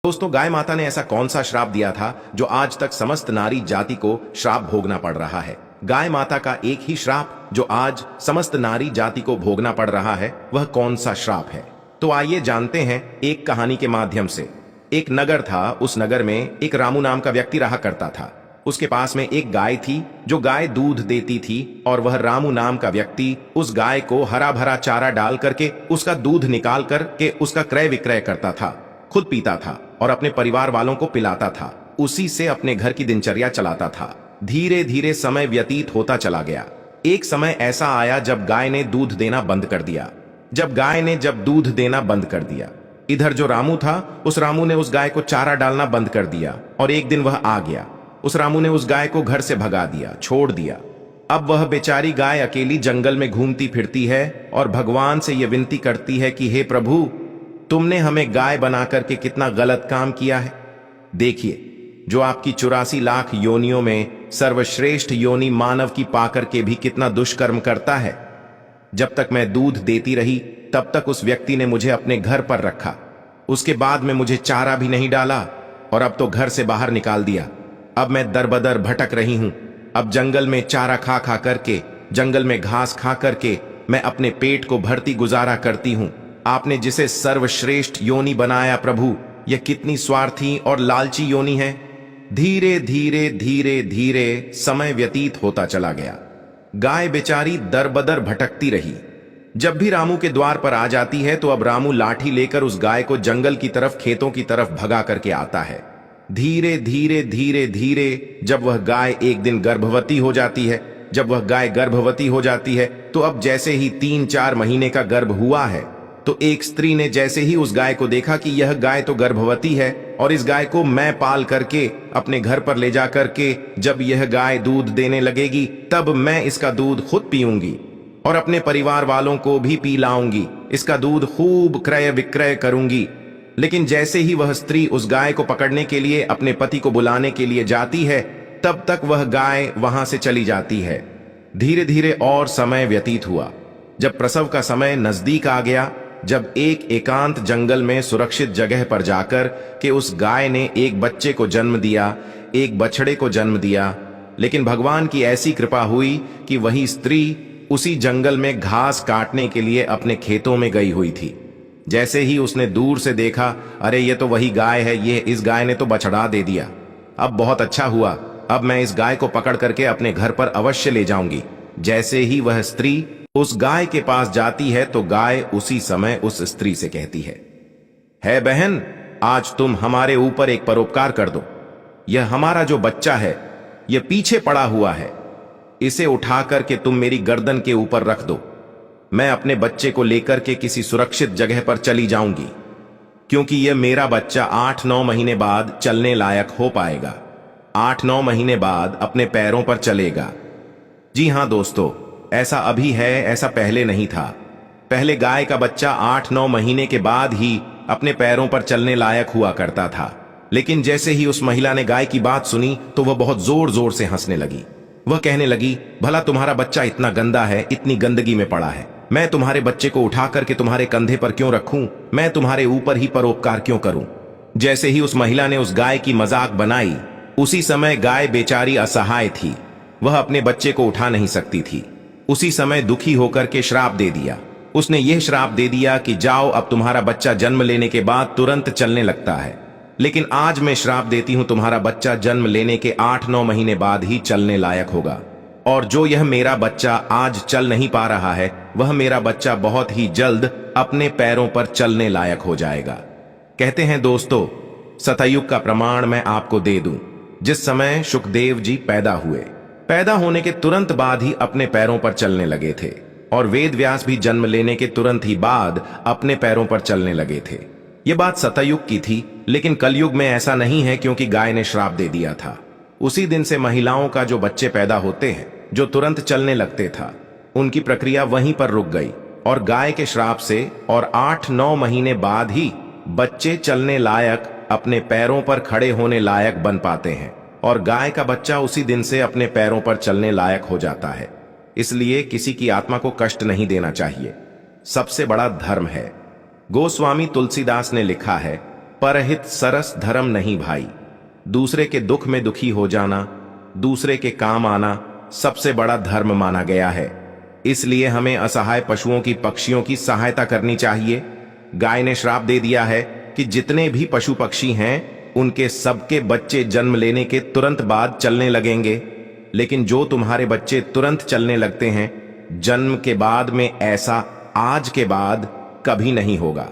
दोस्तों, गाय माता ने ऐसा कौन सा श्राप दिया था जो आज तक समस्त नारी जाति को श्राप भोगना पड़ रहा है। गाय माता का एक ही श्राप जो आज समस्त नारी जाति को भोगना पड़ रहा है, वह कौन सा श्राप है? तो आइए जानते हैं एक कहानी के माध्यम से। एक नगर था, उस नगर में एक रामू नाम का व्यक्ति रहा करता था। उसके पास में एक गाय थी जो गाय दूध देती थी, और वह रामू नाम का व्यक्ति उस गाय को हरा भरा चारा डाल करके उसका दूध निकाल करके उसका क्रय विक्रय करता था, खुद पीता था और अपने परिवार वालों को पिलाता था। उसी से अपने घर की दिनचर्या चलाता था। धीरे धीरे समय व्यतीत होता चला गया। एक समय ऐसा आया जब गाय ने दूध देना बंद कर दिया। जब दूध देना बंद कर दिया, इधर जो रामू था, उस रामू ने उस गाय को चारा डालना बंद कर दिया। और एक दिन वह आ गया। उस रामू ने उस गाय को घर से भगा दिया, छोड़ दिया। अब वह बेचारी गाय अकेली जंगल में घूमती फिरती है और भगवान से यह विनती करती है कि हे प्रभु, तुमने हमें गाय बना करके कितना गलत काम किया है। देखिए, जो आपकी 84 लाख योनियों में सर्वश्रेष्ठ योनि मानव की पाकर के भी कितना दुष्कर्म करता है। जब तक मैं दूध देती रही तब तक उस व्यक्ति ने मुझे अपने घर पर रखा। उसके बाद में मुझे चारा भी नहीं डाला और अब तो घर से बाहर निकाल दिया। अब मैं दरबदर भटक रही हूं। अब जंगल में चारा खा खा करके, जंगल में घास खा करके मैं अपने पेट को भरती गुजारा करती हूं। आपने जिसे सर्वश्रेष्ठ योनि बनाया प्रभु, यह कितनी स्वार्थी और लालची योनि है। धीरे धीरे धीरे धीरे समय व्यतीत होता चला गया। गाय बेचारी दरबदर भटकती रही। जब भी रामू के द्वार पर आ जाती है तो अब रामू लाठी लेकर उस गाय को जंगल की तरफ, खेतों की तरफ भगा करके आता है। धीरे धीरे धीरे धीरे जब वह गाय एक दिन गर्भवती हो जाती है, तो अब जैसे ही 3-4 महीने का गर्भ हुआ है, तो एक स्त्री ने जैसे ही उस गाय को देखा कि यह गाय तो गर्भवती है और इस गाय को मैं पाल करके अपने घर पर ले जा करके जब यह गाय दूध देने लगेगी तब मैं इसका दूध खुद पीऊंगी और अपने परिवार वालों को भी पिलाऊंगी। इसका दूध खूब क्रय विक्रय करूंगी। लेकिन जैसे ही वह स्त्री उस गाय को पकड़ने के लिए अपने पति को बुलाने के लिए जाती है, तब तक वह गाय वहां से चली जाती है। धीरे धीरे और समय व्यतीत हुआ। जब प्रसव का समय नजदीक आ गया, जब एक एकांत जंगल में सुरक्षित जगह पर जाकर के उस गाय ने एक बच्चे को जन्म दिया, एक बछड़े को जन्म दिया। लेकिन भगवान की ऐसी कृपा हुई कि वही स्त्री उसी जंगल में घास काटने के लिए अपने खेतों में गई हुई थी। जैसे ही उसने दूर से देखा, अरे ये तो वही गाय है, इस गाय ने तो बछड़ा दे दिया। अब बहुत अच्छा हुआ, अब मैं इस गाय को पकड़ करके अपने घर पर अवश्य ले जाऊंगी। जैसे ही वह स्त्री उस गाय के पास जाती है तो गाय उसी समय उस स्त्री से कहती है बहन, आज तुम हमारे ऊपर एक परोपकार कर दो। यह हमारा जो बच्चा है, यह पीछे पड़ा हुआ है। इसे उठा करके तुम मेरी गर्दन के ऊपर रख दो। मैं अपने बच्चे को लेकर के किसी सुरक्षित जगह पर चली जाऊंगी, क्योंकि यह मेरा बच्चा 8-9 महीने बाद चलने लायक हो पाएगा। 8-9 महीने बाद अपने पैरों पर चलेगा। जी हां दोस्तों, ऐसा अभी है, ऐसा पहले नहीं था। पहले गाय का बच्चा 8-9 महीने के बाद ही अपने पैरों पर चलने लायक हुआ करता था। लेकिन जैसे ही उस महिला ने गाय की बात सुनी तो वह बहुत जोर जोर से हंसने लगी। वह कहने लगी, भला तुम्हारा बच्चा इतना गंदा है, इतनी गंदगी में पड़ा है, मैं तुम्हारे बच्चे को उठा करके तुम्हारे कंधे पर क्यों रखूं? मैं तुम्हारे ऊपर ही परोपकार क्यों करूं? जैसे ही उस महिला ने उस गाय की मजाक बनाई, उसी समय गाय बेचारी असहाय थी। वह अपने बच्चे को उठा नहीं सकती थी। उसी समय दुखी होकर के श्राप दे दिया। उसने यह श्राप दे दिया कि जाओ, अब तुम्हारा बच्चा जन्म लेने के बाद तुरंत चलने लगता है, लेकिन आज मैं श्राप देती हूं, तुम्हारा बच्चा जन्म लेने के 8-9 महीने बाद ही चलने लायक होगा। और जो यह मेरा बच्चा आज चल नहीं पा रहा है, वह मेरा बच्चा बहुत ही जल्द अपने पैरों पर चलने लायक हो जाएगा। कहते हैं दोस्तों, सतयुग का प्रमाण मैं आपको दे दूं। जिस समय सुखदेव जी पैदा होने के तुरंत बाद ही अपने पैरों पर चलने लगे थे, और वेद व्यास भी जन्म लेने के तुरंत ही बाद अपने पैरों पर चलने लगे थे। यह बात सतयुग की थी, लेकिन कलयुग में ऐसा नहीं है, क्योंकि गाय ने श्राप दे दिया था। उसी दिन से महिलाओं का जो बच्चे पैदा होते हैं, जो तुरंत चलने लगते था, उनकी प्रक्रिया वहीं पर रुक गई और गाय के श्राप से और 8-9 महीने बाद ही बच्चे चलने लायक, अपने पैरों पर खड़े होने लायक बन पाते हैं, और गाय का बच्चा उसी दिन से अपने पैरों पर चलने लायक हो जाता है। इसलिए किसी की आत्मा को कष्ट नहीं देना चाहिए, सबसे बड़ा धर्म है। गोस्वामी तुलसीदास ने लिखा है, परहित सरस धर्म नहीं भाई। दूसरे के दुख में दुखी हो जाना, दूसरे के काम आना सबसे बड़ा धर्म माना गया है। इसलिए हमें असहाय पशुओं की, पक्षियों की सहायता करनी चाहिए। गाय ने श्राप दे दिया है कि जितने भी पशु पक्षी हैं उनके सबके बच्चे जन्म लेने के तुरंत बाद चलने लगेंगे, लेकिन जो तुम्हारे बच्चे तुरंत चलने लगते हैं, जन्म के बाद में ऐसा आज के बाद कभी नहीं होगा।